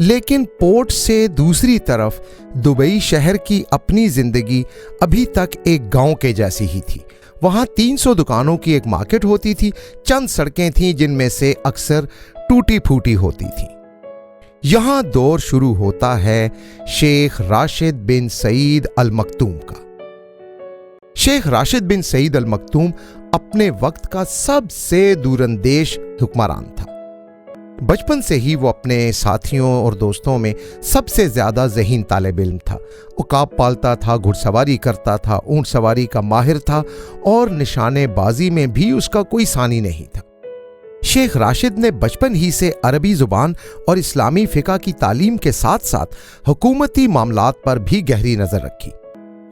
لیکن پورٹ سے دوسری طرف دبئی شہر کی اپنی زندگی ابھی تک ایک گاؤں کے جیسی ہی تھی۔ وہاں 300 دکانوں کی ایک مارکیٹ ہوتی تھی، چند سڑکیں تھیں جن میں سے اکثر ٹوٹی پھوٹی ہوتی تھیں۔ یہاں دور شروع ہوتا ہے شیخ راشد بن سعید المکتوم کا۔ شیخ راشد بن سعید المکتوم اپنے وقت کا سب سے دوراندیش حکمران تھا۔ بچپن سے ہی وہ اپنے ساتھیوں اور دوستوں میں سب سے زیادہ ذہین طالب علم تھا۔ عقاب پالتا تھا، گھڑ سواری کرتا تھا، اونٹ سواری کا ماہر تھا اور نشانے بازی میں بھی اس کا کوئی ثانی نہیں تھا۔ شیخ راشد نے بچپن ہی سے عربی زبان اور اسلامی فقہ کی تعلیم کے ساتھ ساتھ حکومتی معاملات پر بھی گہری نظر رکھی۔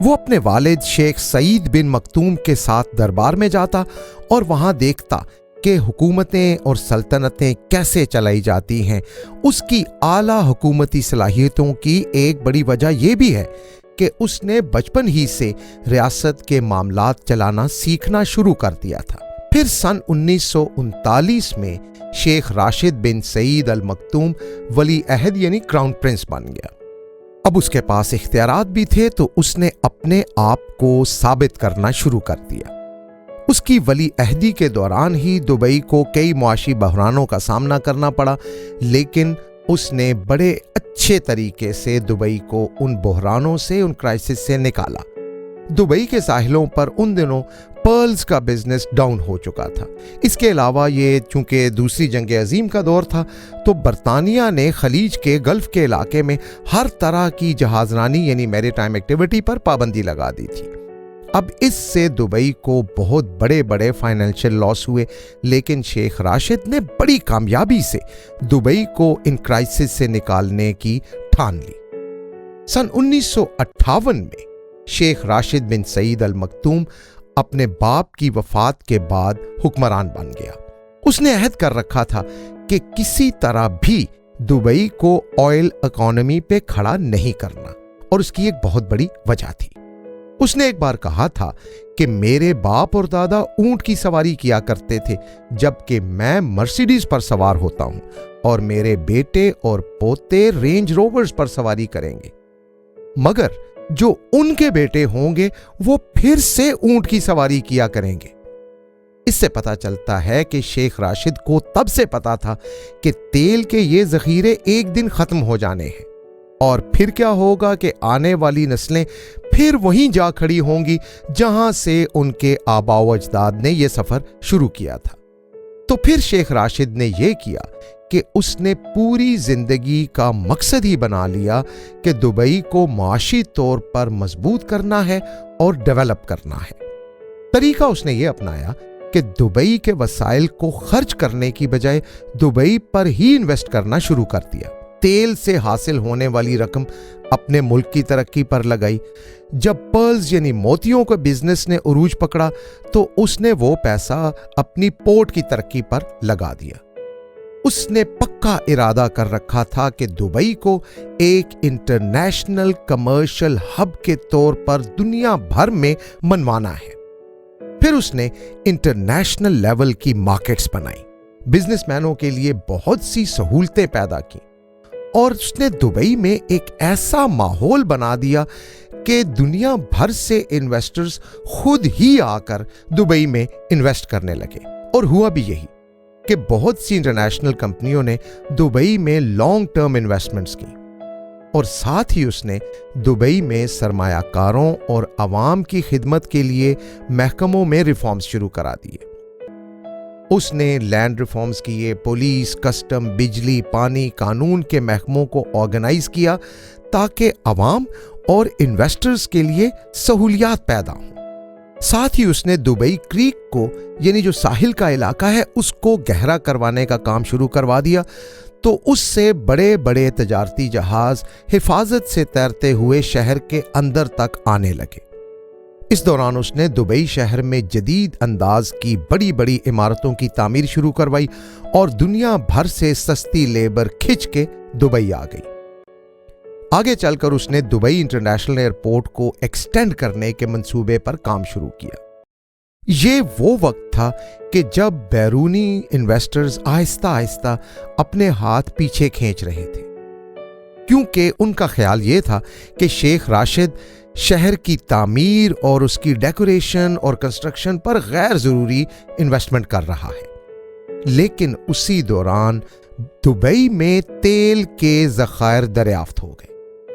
وہ اپنے والد شیخ سعید بن مکتوم کے ساتھ دربار میں جاتا اور وہاں دیکھتا کہ حکومتیں اور سلطنتیں کیسے چلائی جاتی ہیں۔ اس کی اعلیٰ حکومتی صلاحیتوں کی ایک بڑی وجہ یہ بھی ہے کہ اس نے بچپن ہی سے ریاست کے معاملات چلانا سیکھنا شروع کر دیا تھا۔ پھر سن 1939 میں شیخ راشد بن سعید المکتوم ولی عہد یعنی کراؤن پرنس بن گیا۔ اب اس کے پاس اختیارات بھی تھے تو اس نے اپنے آپ کو ثابت کرنا شروع کر دیا۔ اس کی ولی عہدی کے دوران ہی دبئی کو کئی معاشی بحرانوں کا سامنا کرنا پڑا، لیکن اس نے بڑے اچھے طریقے سے دبئی کو ان بحرانوں سے، ان کرائسس سے نکالا۔ دبئی کے ساحلوں پر ان دنوں پرلز کا بزنس ڈاؤن ہو چکا تھا۔ اس کے علاوہ یہ چونکہ دوسری جنگ عظیم کا دور تھا تو برطانیہ نے خلیج کے گلف کے علاقے میں ہر طرح کی جہاز رانی یعنی میری ٹائم ایکٹیویٹی پر پابندی لگا دی تھی۔ اب اس سے دبئی کو بہت بڑے بڑے فائنینشل لاس ہوئے، لیکن شیخ راشد نے بڑی کامیابی سے دبئی کو ان کرائسس سے نکالنے کی ٹھان لی۔ سن 1958 میں شیخ راشد بن سعید المکتوم اپنے باپ کی وفات کے بعد حکمران بن گیا۔ اس نے عہد کر رکھا تھا کہ کسی طرح بھی دبئی کو آئل اکانومی پہ کھڑا نہیں کرنا، اور اس کی ایک بہت بڑی وجہ تھی۔ اس نے ایک بار کہا تھا کہ میرے باپ اور دادا اونٹ کی سواری کیا کرتے تھے جبکہ میں مرسیڈیز پر سوار ہوتا ہوں، اور میرے بیٹے اور پوتے رینج روورز پر سواری کریں گے، مگر جو ان کے بیٹے ہوں گے وہ پھر سے اونٹ کی سواری کیا کریں گے۔ اس سے پتہ چلتا ہے کہ شیخ راشد کو تب سے پتا تھا کہ تیل کے یہ ذخیرے ایک دن ختم ہو جانے ہیں، اور پھر کیا ہوگا کہ آنے والی نسلیں پھر وہیں جا کھڑی ہوں گی جہاں سے ان کے آباء و اجداد نے یہ سفر شروع کیا تھا۔ تو پھر شیخ راشد نے یہ کیا کہ اس نے پوری زندگی کا مقصد ہی بنا لیا کہ دبئی کو معاشی طور پر مضبوط کرنا ہے اور ڈیولپ کرنا ہے۔ طریقہ اس نے یہ اپنایا کہ دبئی کے وسائل کو خرچ کرنے کی بجائے دبئی پر ہی انویسٹ کرنا شروع کر دیا۔ تیل سے حاصل ہونے والی رقم اپنے ملک کی ترقی پر لگائی۔ جب پرلز یعنی موتیوں کا بزنس نے عروج پکڑا تو اس نے وہ پیسہ اپنی پورٹ کی ترقی پر لگا دیا۔ اس نے پکا ارادہ کر رکھا تھا کہ دبئی کو ایک انٹرنیشنل کمرشل ہب کے طور پر دنیا بھر میں منوانا ہے۔ پھر اس نے انٹرنیشنل لیول کی مارکیٹس بنائی، بزنس مینوں کے لیے بہت سی سہولتیں پیدا کی، اور اس نے دبئی میں ایک ایسا ماحول بنا دیا کہ دنیا بھر سے انویسٹرز خود ہی آ کر دبئی میں انویسٹ کرنے لگے۔ اور ہوا بھی یہی کہ بہت سی انٹرنیشنل کمپنیوں نے دبئی میں لانگ ٹرم انویسٹمنٹس کی، اور ساتھ ہی اس نے دبئی میں سرمایہ کاروں اور عوام کی خدمت کے لیے محکموں میں ریفارمز شروع کرا دیے۔ اس نے لینڈ ریفارمز کیے، پولیس، کسٹم، بجلی، پانی، قانون کے محکموں کو آرگنائز کیا تاکہ عوام اور انویسٹرز کے لیے سہولیات پیدا ہوں۔ ساتھ ہی اس نے دبئی کریک کو یعنی جو ساحل کا علاقہ ہے اس کو گہرا کروانے کا کام شروع کروا دیا، تو اس سے بڑے بڑے تجارتی جہاز حفاظت سے تیرتے ہوئے شہر کے اندر تک آنے لگے۔ اس دوران اس نے دبئی شہر میں جدید انداز کی بڑی بڑی عمارتوں کی تعمیر شروع کروائی، اور دنیا بھر سے سستی لیبر کھچ کے دبئی آ گئی۔ آگے چل کر اس نے دبئی انٹرنیشنل ایئرپورٹ کو ایکسٹینڈ کرنے کے منصوبے پر کام شروع کیا۔ یہ وہ وقت تھا کہ جب بیرونی انویسٹرز آہستہ آہستہ اپنے ہاتھ پیچھے کھینچ رہے تھے۔ کیونکہ ان کا خیال یہ تھا کہ شیخ راشد شہر کی تعمیر اور اس کی ڈیکوریشن اور کنسٹرکشن پر غیر ضروری انویسٹمنٹ کر رہا ہے۔ لیکن اسی دوران دبئی میں تیل کے ذخائر دریافت ہو گئے،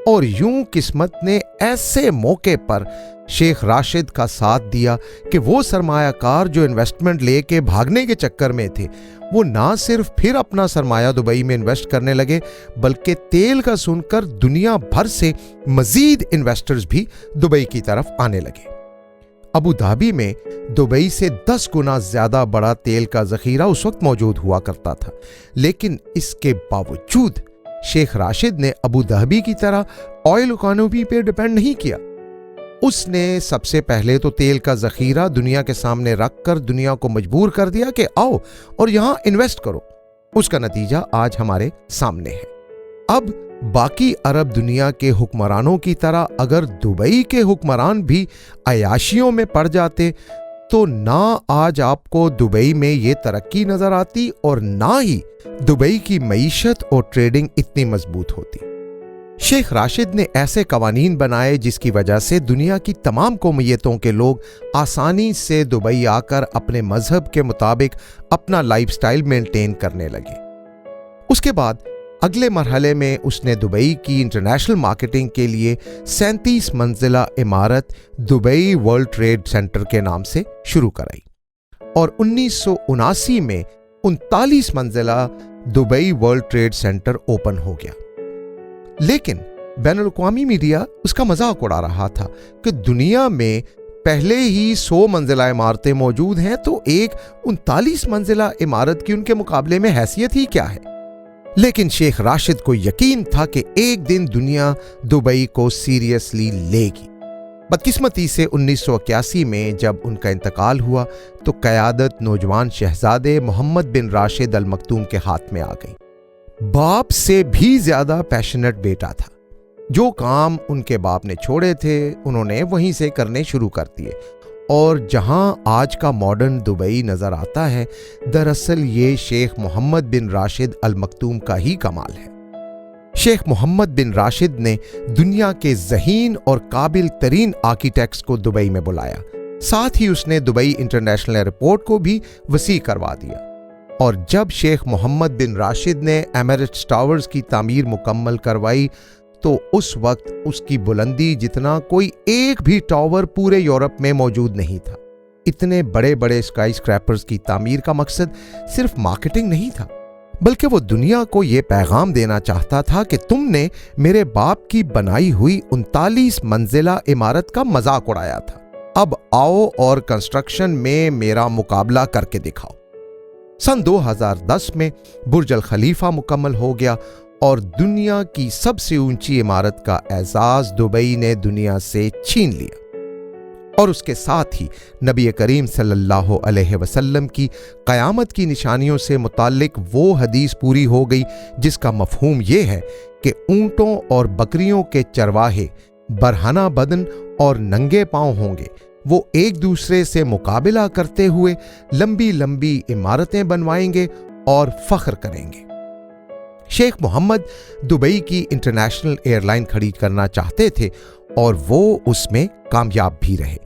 اور یوں قسمت نے ایسے موقع پر شیخ راشد کا ساتھ دیا کہ وہ سرمایہ کار جو انویسٹمنٹ لے کے بھاگنے کے چکر میں تھے، وہ نہ صرف پھر اپنا سرمایہ دبئی میں انویسٹ کرنے لگے، بلکہ تیل کا سن کر دنیا بھر سے مزید انویسٹرز بھی دبئی کی طرف آنے لگے۔ ابو دھابی میں دبئی سے 10 گنا زیادہ بڑا تیل کا ذخیرہ اس وقت موجود ہوا کرتا تھا، لیکن اس کے باوجود شیخ راشد نے ابو دھابی کی طرح آئل اکانومی پہ ڈیپینڈ نہیں کیا۔ اس نے سب سے پہلے تو تیل کا ذخیرہ دنیا کے سامنے رکھ کر دنیا کو مجبور کر دیا کہ آؤ اور یہاں انویسٹ کرو۔ اس کا نتیجہ آج ہمارے سامنے ہے۔ اب باقی عرب دنیا کے حکمرانوں کی طرح اگر دبئی کے حکمران بھی عیاشیوں میں پڑ جاتے تو نہ آج آپ کو دبئی میں یہ ترقی نظر آتی اور نہ ہی دبئی کی معیشت اور ٹریڈنگ اتنی مضبوط ہوتی۔ شیخ راشد نے ایسے قوانین بنائے جس کی وجہ سے دنیا کی تمام قومیتوں کے لوگ آسانی سے دبئی آ کر اپنے مذہب کے مطابق اپنا لائف سٹائل مینٹین کرنے لگے۔ اس کے بعد اگلے مرحلے میں اس نے دبئی کی انٹرنیشنل مارکیٹنگ کے لیے 37 منزلہ عمارت دبئی ورلڈ ٹریڈ سینٹر کے نام سے شروع کرائی، اور 1979 میں 39 منزلہ Dubai world trade centre open ہو گیا۔ لیکن بین الاقوامی میڈیا اس کا مذاق اڑا رہا تھا کہ دنیا میں پہلے ہی 100 منزلہ عمارتیں موجود ہیں تو ایک 39 منزلہ عمارت کی ان کے مقابلے میں حیثیت ہی کیا ہے۔ لیکن شیخ راشد کو یقین تھا کہ ایک دن دنیا دبئی کو سیریسلی لے گی۔ بدقسمتی سے 1981 میں جب ان کا انتقال ہوا تو قیادت نوجوان شہزادے محمد بن راشد المکتوم کے ہاتھ میں آ گئی۔ باپ سے بھی زیادہ پیشنٹ بیٹا تھا۔ جو کام ان کے باپ نے چھوڑے تھے انہوں نے وہیں سے کرنے شروع کر دیے، اور جہاں آج کا ماڈرن دبئی نظر آتا ہے دراصل یہ شیخ محمد بن راشد المکتوم کا ہی کمال ہے۔ شیخ محمد بن راشد نے دنیا کے ذہین اور قابل ترین آرکیٹیکٹس کو دبئی میں بلایا، ساتھ ہی اس نے دبئی انٹرنیشنل ایئرپورٹ کو بھی وسیع کروا دیا، اور جب شیخ محمد بن راشد نے ایمریٹس ٹاورز کی تعمیر مکمل کروائی تو اس وقت اس کی بلندی جتنا کوئی ایک بھی ٹاور پورے یورپ میں موجود نہیں تھا۔ اتنے بڑے بڑے اسکائی اسکریپرز کی تعمیر کا مقصد صرف مارکیٹنگ نہیں تھا، بلکہ وہ دنیا کو یہ پیغام دینا چاہتا تھا کہ تم نے میرے باپ کی بنائی ہوئی 39 منزلہ عمارت کا مذاق اڑایا تھا، اب آؤ اور کنسٹرکشن میں میرا مقابلہ کر کے دکھاؤ۔ سن 2010 میں برج الخلیفہ مکمل ہو گیا، اور دنیا کی سب سے اونچی عمارت کا اعزاز دبئی نے دنیا سے چھین لیا، اور اس کے ساتھ ہی نبی کریم صلی اللہ علیہ وسلم کی قیامت کی نشانیوں سے متعلق وہ حدیث پوری ہو گئی جس کا مفہوم یہ ہے کہ اونٹوں اور بکریوں کے چرواہے برہنہ بدن اور ننگے پاؤں ہوں گے، وہ ایک دوسرے سے مقابلہ کرتے ہوئے لمبی لمبی عمارتیں بنوائیں گے اور فخر کریں گے۔ شیخ محمد دبئی کی انٹرنیشنل ایئر لائن کھڑی کرنا چاہتے تھے، اور وہ اس میں کامیاب بھی رہے۔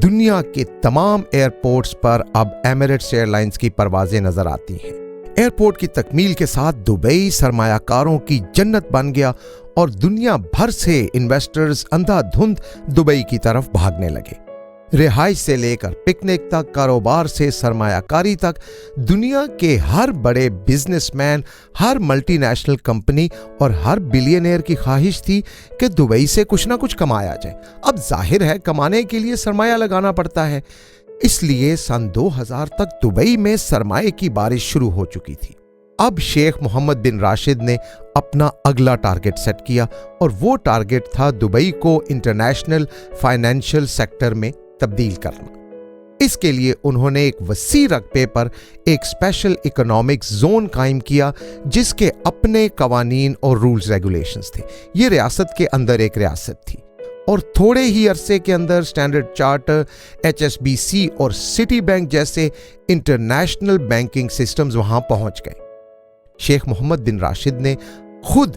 دنیا کے تمام ایئرپورٹس پر اب ایمریٹس ایئر لائنز کی پروازیں نظر آتی ہیں۔ ایئرپورٹ کی تکمیل کے ساتھ دبئی سرمایہ کاروں کی جنت بن گیا، اور دنیا بھر سے انویسٹرز اندھا دھند دبئی کی طرف بھاگنے لگے۔ رہائش سے لے کر پکنک تک، کاروبار سے سرمایہ کاری تک، دنیا کے ہر بڑے بزنس مین، ہر ملٹی نیشنل کمپنی اور ہر بلینئر کی خواہش تھی کہ دبئی سے کچھ نہ کچھ کمایا جائے۔ اب ظاہر ہے کمانے کے لیے سرمایہ لگانا پڑتا ہے، اس لیے سن 2000 تک دبئی میں سرمایہ کی بارش شروع ہو چکی تھی۔ اب شیخ محمد بن راشد نے اپنا اگلا ٹارگٹ سیٹ کیا، اور وہ ٹارگٹ تھا دبئی کو انٹرنیشنل فائنینشل سیکٹر میں تبدیل کرنا۔ اس کے لیے انہوں نے ایک وسیع رقبے پر ایک اسپیشل اکنامک زون قائم کیا جس کے اپنے قوانین اور رولز ریگولیشنز تھے۔ یہ ریاست کے اندر ایک ریاست تھی، اور تھوڑے ہی عرصے کے اندر اسٹینڈرڈ چارٹر، HSBC اور سٹی بینک جیسے انٹرنیشنل بینکنگ سسٹمز وہاں پہنچ گئے۔ شیخ محمد بن راشد نے خود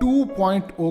2.0